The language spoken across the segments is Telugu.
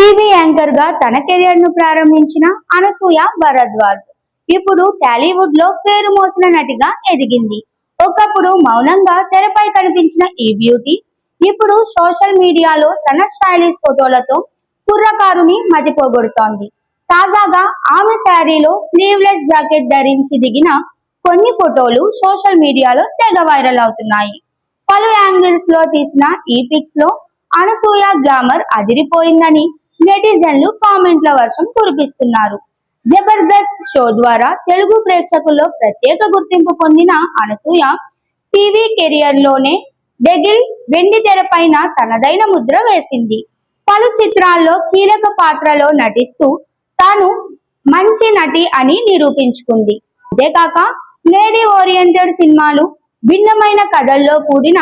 టీవీ యాంకర్ గా తన కెరియర్ ను ప్రారంభించిన అనసూయ భరద్వాజ్ ఇప్పుడు టాలీవుడ్ లో పేరు మోసిన నటిగా ఎదిగింది. ఒకప్పుడు మౌనంగా తెరపై కనిపించిన ఈ బ్యూటీ ఇప్పుడు సోషల్ మీడియాలో తన స్టైలిష్ ఫోటోలతో కుర్రకారుని మతిపోగొడుతోంది. తాజాగా ఆమె శారీలో స్లీవ్లెస్ జాకెట్ ధరించి దిగిన కొన్ని ఫోటోలు సోషల్ మీడియాలో తెగ వైరల్ అవుతున్నాయి. పలు యాంగిల్స్ లో తీసిన ఈ పిక్స్ లో అనసూయ గ్లామర్ అదిరిపోయిందని నెటిజన్లు కామెంట్ల వర్షం కురిపిస్తున్నారు. జబర్దస్త్ షో ద్వారా తెలుగు ప్రేక్షకుల్లో ప్రత్యేక గుర్తింపు పొందిన అనసూయ టీవీ కెరియర్ లోనే డెగిల్ వెండి తెరపైన తనదైన ముద్ర వేసింది. పలు చిత్రాల్లో కీలక పాత్రలో నటిస్తూ తాను మంచి నటి అని నిరూపించుకుంది. అంతేకాక లేడీ ఓరియంటెడ్ సినిమాలు, భిన్నమైన కథల్లో కూడిన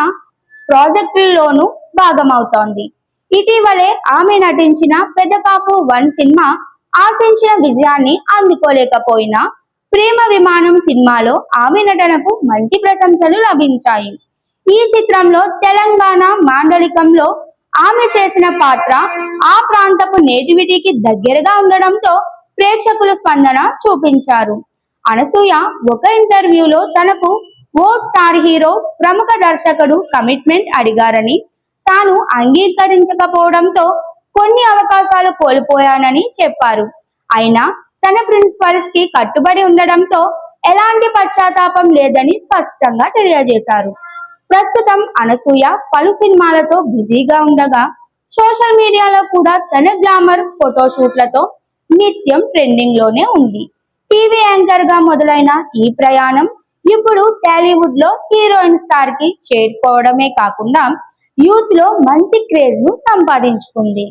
ప్రాజెక్టుల్లోనూ భాగమవుతోంది. ఇటీవలే ఆమె నటించిన పెదకాపు 1 సినిమా ఆశించిన విజయాన్ని అందుకోలేకపోయినా ప్రేమ విమానం సినిమాలో ఆమె నటనకు మంచి ప్రశంసలు లభించాయి. ఈ చిత్రంలో తెలంగాణ మాండలికంలో ఆమె చేసిన పాత్ర ఆ ప్రాంతపు నేటివిటీకి దగ్గరగా ఉండడంతో ప్రేక్షకులు స్పందన చూపించారు. అనసూయ ఒక ఇంటర్వ్యూలో తనకు ఓ స్టార్ హీరో, ప్రముఖ దర్శకుడు కమిట్మెంట్ అడిగారని, తాను అంగీకరించకపోవడంతో కొన్ని అవకాశాలు కోల్పోయానని చెప్పారు. అయినా తన ప్రిన్సిపల్స్ కి కట్టుబడి ఉండడంతో ఎలాంటి పశ్చాత్తాపం లేదని స్పష్టంగా తెలియజేశారు. ప్రస్తుతం అనసూయ పలు సినిమాలతో బిజీగా ఉండగా సోషల్ మీడియాలో కూడా తన గ్లామర్ ఫోటోషూట్లతో నిత్యం ట్రెండింగ్ లోనే ఉంది. టీవీ యాంకర్ గా మొదలైన ఈ ప్రయాణం ఇప్పుడు టాలీవుడ్ లో హీరోయిన్ స్టార్ కి చేరుకోవడమే కాకుండా యూత్ లో మంచి క్రేజ్ ను సంపాదించుకుంది.